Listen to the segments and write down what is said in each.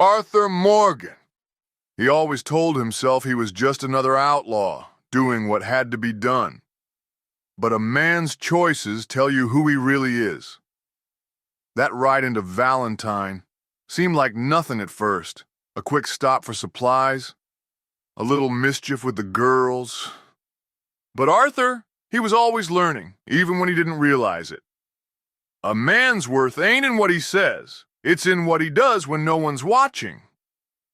Arthur Morgan. He always told himself he was just another outlaw, doing what had to be done. But a man's choices tell you who he really is. That ride into Valentine seemed like nothing at first. A quick stop for supplies, a little mischief with the girls. But Arthur, he was always learning, even when he didn't realize it. A man's worth ain't in what he says, it's in what he does when no one's watching.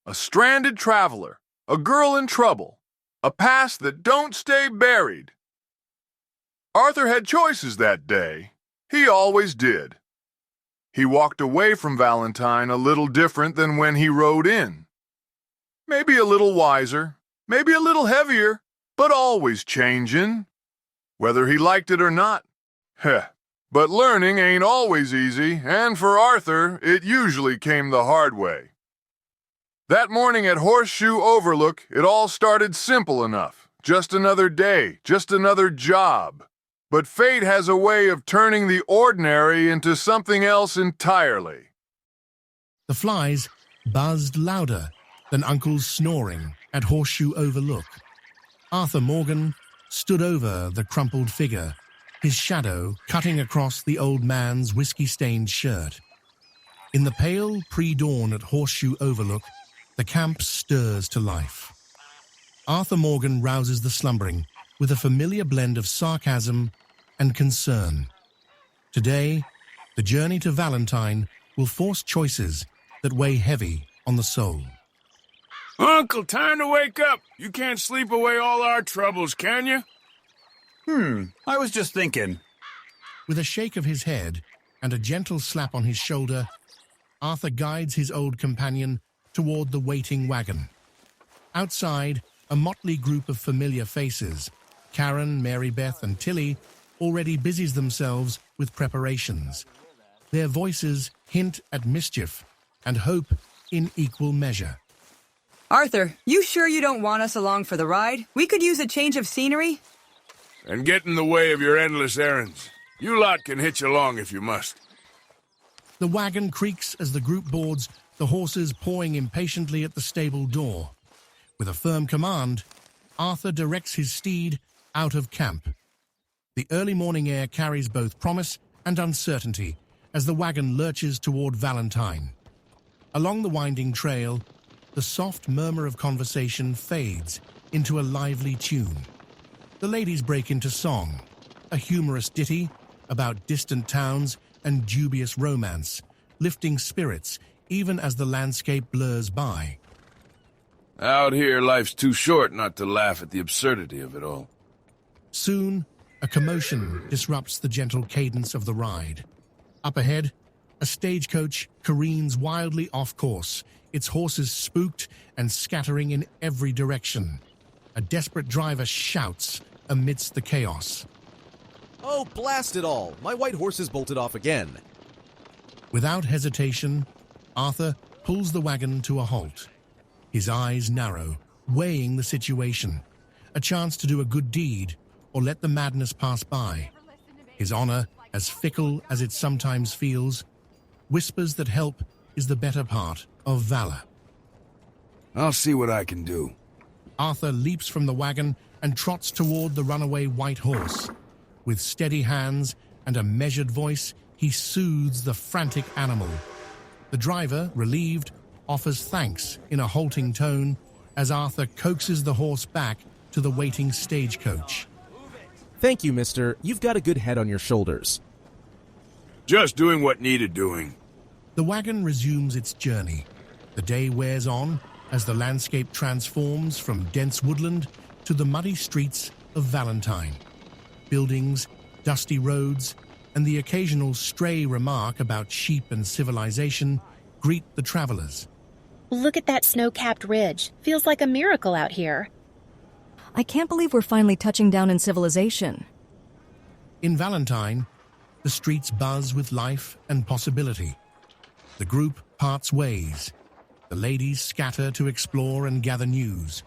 A stranded traveler, a girl in trouble, a past that don't stay buried. Arthur had choices that day. He always did. He walked away from Valentine a little different than when he rode in. Maybe a little wiser, maybe a little heavier, but always changing. Whether he liked it or not. Heh. But learning ain't always easy, and for Arthur, it usually came the hard way. That morning at Horseshoe Overlook, it all started simple enough. Just another day, just another job. But fate has a way of turning the ordinary into something else entirely. The flies buzzed louder than Uncle's snoring at Horseshoe Overlook. Arthur Morgan stood over the crumpled figure, his shadow cutting across the old man's whiskey-stained shirt. In the pale pre-dawn at Horseshoe Overlook, the camp stirs to life. Arthur Morgan rouses the slumbering with a familiar blend of sarcasm and concern. Today, the journey to Valentine will force choices that weigh heavy on the soul. Uncle, time to wake up. You can't sleep away all our troubles, can you? I was just thinking. With a shake of his head and a gentle slap on his shoulder, Arthur guides his old companion toward the waiting wagon. Outside, a motley group of familiar faces, Karen, Mary-Beth, and Tilly, already busies themselves with preparations. Their voices hint at mischief and hope in equal measure. Arthur, you sure you don't want us along for the ride? We could use a change of scenery. And get in the way of your endless errands. You lot can hitch along if you must. The wagon creaks as the group boards, the horses pawing impatiently at the stable door. With a firm command, Arthur directs his steed out of camp. The early morning air carries both promise and uncertainty as the wagon lurches toward Valentine. Along the winding trail, the soft murmur of conversation fades into a lively tune. The ladies break into song, a humorous ditty about distant towns and dubious romance, lifting spirits even as the landscape blurs by. Out here, life's too short not to laugh at the absurdity of it all. Soon, a commotion disrupts the gentle cadence of the ride. Up ahead, a stagecoach careens wildly off course, its horses spooked and scattering in every direction. A desperate driver shouts amidst the chaos. Oh, blast it all! My white horse has bolted off again. Without hesitation, Arthur pulls the wagon to a halt. His eyes narrow, weighing the situation. A chance to do a good deed or let the madness pass by. His honor, as fickle as it sometimes feels, whispers that help is the better part of valor. I'll see what I can do. Arthur leaps from the wagon and trots toward the runaway white horse. With steady hands and a measured voice, he soothes the frantic animal. The driver, relieved, offers thanks in a halting tone as Arthur coaxes the horse back to the waiting stagecoach. Thank you, mister. You've got a good head on your shoulders. Just doing what needed doing. The wagon resumes its journey. The day wears on as the landscape transforms from dense woodland to the muddy streets of Valentine. Buildings, dusty roads, and the occasional stray remark about sheep and civilization greet the travelers. Look at that snow-capped ridge. Feels like a miracle out here. I can't believe we're finally touching down in civilization. In Valentine, the streets buzz with life and possibility. The group parts ways. The ladies scatter to explore and gather news,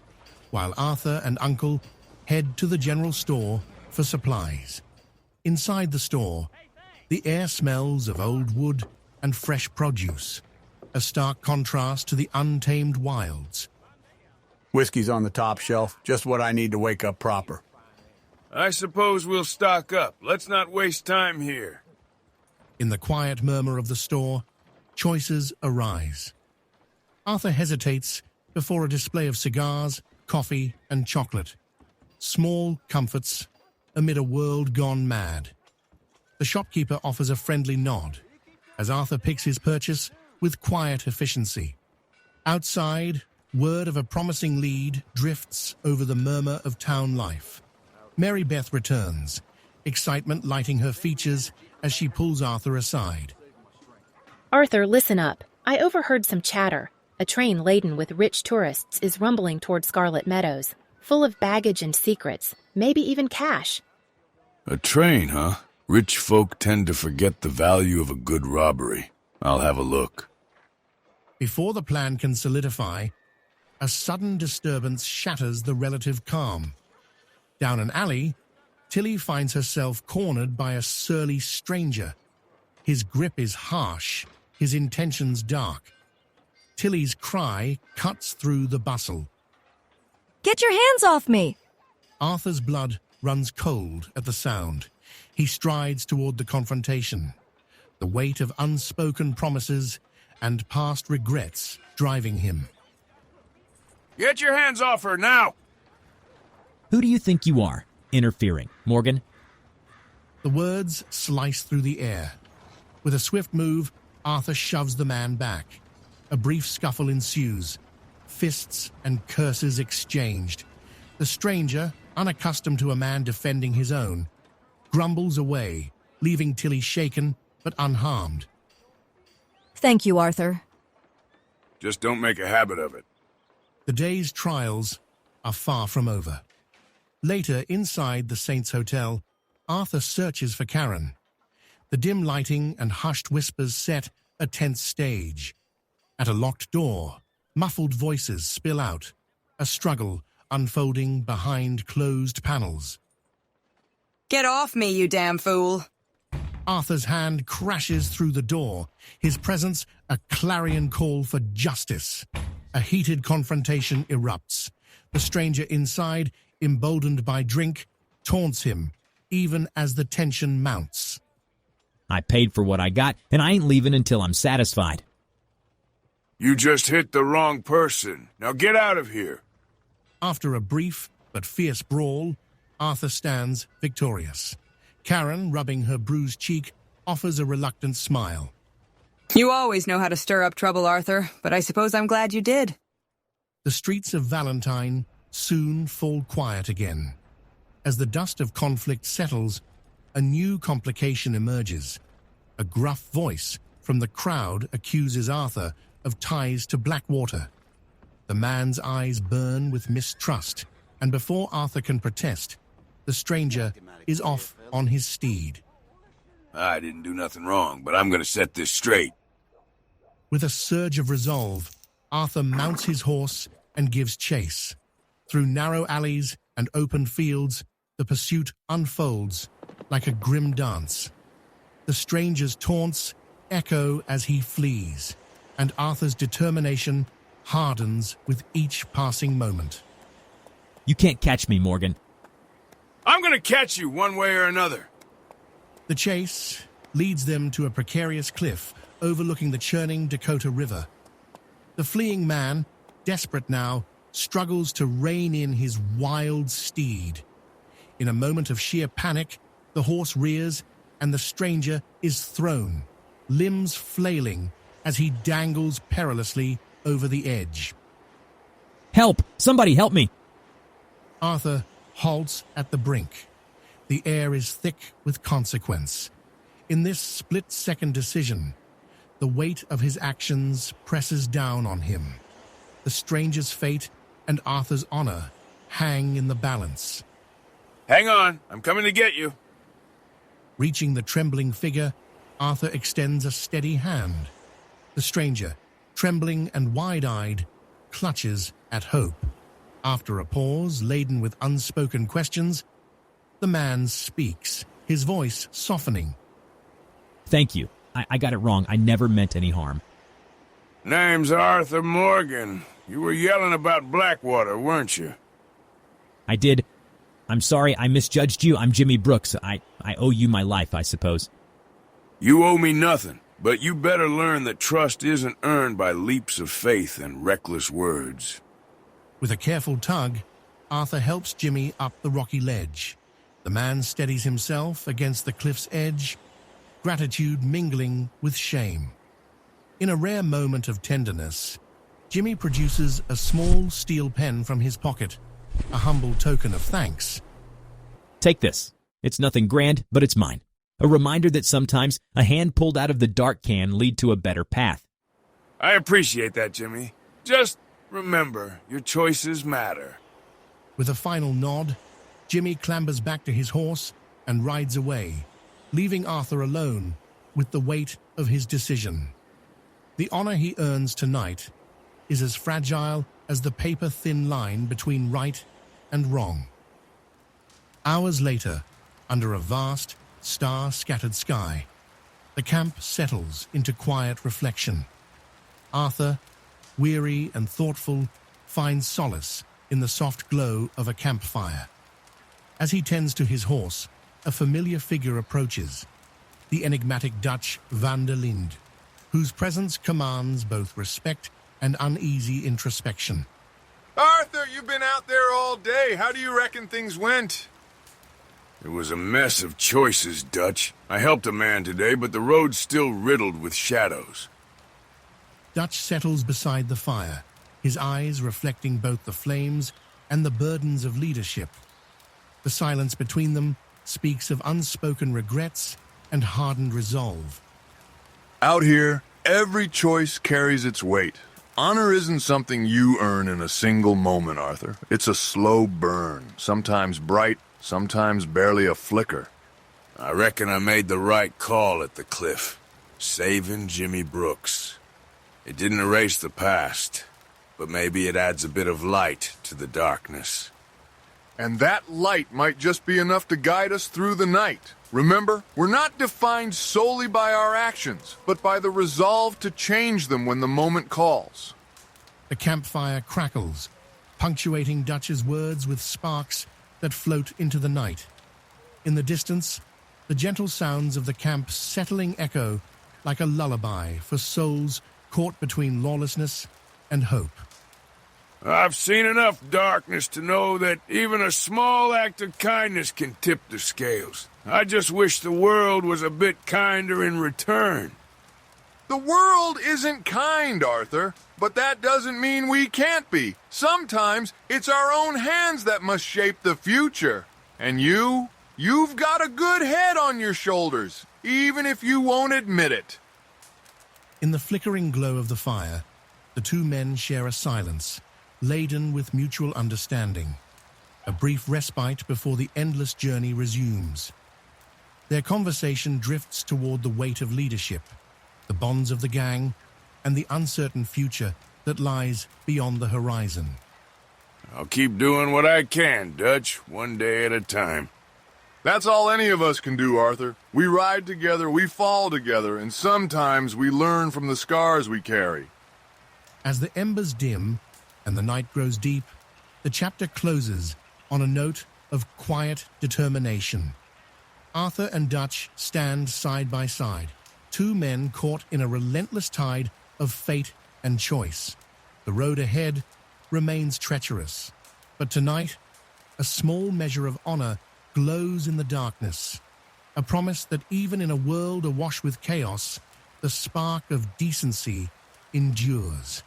while Arthur and Uncle head to the general store for supplies. Inside the store, the air smells of old wood and fresh produce. a stark contrast to the untamed wilds. Whiskey's on the top shelf, just what I need to wake up proper. I suppose we'll stock up. Let's not waste time here. In the quiet murmur of the store, choices arise. Arthur hesitates before a display of cigars, coffee, and chocolate. Small comforts amid a world gone mad. The shopkeeper offers a friendly nod as Arthur picks his purchase with quiet efficiency. Outside, word of a promising lead drifts over the murmur of town life. Mary-Beth returns, excitement lighting her features as she pulls Arthur aside. Arthur, listen up. I overheard some chatter. A train laden with rich tourists is rumbling toward Scarlet Meadows, full of baggage and secrets, maybe even cash. A train, huh? Rich folk tend to forget the value of a good robbery. I'll have a look. Before the plan can solidify, a sudden disturbance shatters the relative calm. Down an alley, Tilly finds herself cornered by a surly stranger. His grip is harsh, his intentions dark. Tilly's cry cuts through the bustle. Get your hands off me! Arthur's blood runs cold at the sound. He strides toward the confrontation, the weight of unspoken promises and past regrets driving him. Get your hands off her now! Who do you think you are, interfering, Morgan? The words slice through the air. With a swift move, Arthur shoves the man back. A brief scuffle ensues. Fists and curses exchanged. The stranger, unaccustomed to a man defending his own, grumbles away, leaving Tilly shaken but unharmed. Thank you, Arthur. Just don't make a habit of it. The day's trials are far from over. Later, inside the Saints Hotel, Arthur searches for Karen. The dim lighting and hushed whispers set a tense stage. At a locked door, muffled voices spill out, a struggle unfolding behind closed panels. Get off me, you damn fool. Arthur's hand crashes through the door, his presence a clarion call for justice. A heated confrontation erupts. The stranger inside, emboldened by drink, taunts him, even as the tension mounts. I paid for what I got, and I ain't leaving until I'm satisfied. You just hit the wrong person. Now get out of here. After a brief but fierce brawl, Arthur stands victorious. Karen, rubbing her bruised cheek, offers a reluctant smile. You always know how to stir up trouble, Arthur, but I suppose I'm glad you did. The streets of Valentine soon fall quiet again. As the dust of conflict settles, a new complication emerges. A gruff voice from the crowd accuses Arthur of ties to Blackwater. The man's eyes burn with mistrust, and before Arthur can protest, the stranger is off on his steed. I didn't do nothing wrong, but I'm gonna set this straight. With a surge of resolve, Arthur mounts his horse and gives chase. Through narrow alleys and open fields, the pursuit unfolds like a grim dance. The stranger's taunts echo as he flees, and Arthur's determination hardens with each passing moment. You can't catch me, Morgan. I'm gonna catch you one way or another. The chase leads them to a precarious cliff overlooking the churning Dakota River. The fleeing man, desperate now, struggles to rein in his wild steed. In a moment of sheer panic, the horse rears and the stranger is thrown, limbs flailing as he dangles perilously over the edge. Help! Somebody help me! Arthur halts at the brink. The air is thick with consequence. In this split-second decision, the weight of his actions presses down on him. The stranger's fate and Arthur's honor hang in the balance. Hang on, I'm coming to get you. Reaching the trembling figure, Arthur extends a steady hand. The stranger, trembling and wide-eyed, clutches at hope. After a pause laden with unspoken questions, the man speaks, his voice softening. Thank you. I got it wrong. I never meant any harm. Name's Arthur Morgan. You were yelling about Blackwater, weren't you? I did. I'm sorry, I misjudged you. I'm Jimmy Brooks. I owe you my life, I suppose. You owe me nothing, but you better learn that trust isn't earned by leaps of faith and reckless words. With a careful tug, Arthur helps Jimmy up the rocky ledge. The man steadies himself against the cliff's edge, gratitude mingling with shame. In a rare moment of tenderness, Jimmy produces a small steel pen from his pocket, a humble token of thanks. Take this. It's nothing grand, but it's mine. A reminder that sometimes a hand pulled out of the dark can lead to a better path. I appreciate that, Jimmy. Just remember, your choices matter. With a final nod, Jimmy clambers back to his horse and rides away, leaving Arthur alone with the weight of his decision. The honor he earns tonight is as fragile as the paper-thin line between right and wrong. Hours later, under a vast, star-scattered sky, the camp settles into quiet reflection. Arthur, weary and thoughtful, finds solace in the soft glow of a campfire. As he tends to his horse, a familiar figure approaches, the enigmatic Dutch van der Linde, whose presence commands both respect and uneasy introspection. Arthur, you've been out there all day. How do you reckon things went? It was a mess of choices, Dutch. I helped a man today, but the road's still riddled with shadows. Dutch settles beside the fire, his eyes reflecting both the flames and the burdens of leadership. The silence between them speaks of unspoken regrets and hardened resolve. Out here, every choice carries its weight. Honor isn't something you earn in a single moment, Arthur. It's a slow burn, sometimes bright, sometimes barely a flicker. I reckon I made the right call at the cliff, saving Jimmy Brooks. It didn't erase the past, but maybe it adds a bit of light to the darkness. And that light might just be enough to guide us through the night. Remember, we're not defined solely by our actions, but by the resolve to change them when the moment calls. The campfire crackles, punctuating Dutch's words with sparks that float into the night. In the distance, the gentle sounds of the camp settling echo like a lullaby for souls caught between lawlessness and hope. I've seen enough darkness to know that even a small act of kindness can tip the scales. I just wish the world was a bit kinder in return. The world isn't kind, Arthur, but that doesn't mean we can't be. Sometimes it's our own hands that must shape the future. And you've got a good head on your shoulders, even if you won't admit it. In the flickering glow of the fire, the two men share a silence, laden with mutual understanding. A brief respite before the endless journey resumes. Their conversation drifts toward the weight of leadership, the bonds of the gang, and the uncertain future that lies beyond the horizon. I'll keep doing what I can, Dutch, one day at a time. That's all any of us can do, Arthur. We ride together, we fall together, and sometimes we learn from the scars we carry. As the embers dim and the night grows deep, the chapter closes on a note of quiet determination. Arthur and Dutch stand side by side, two men caught in a relentless tide of fate and choice. The road ahead remains treacherous, but tonight, a small measure of honor glows in the darkness, a promise that even in a world awash with chaos, the spark of decency endures.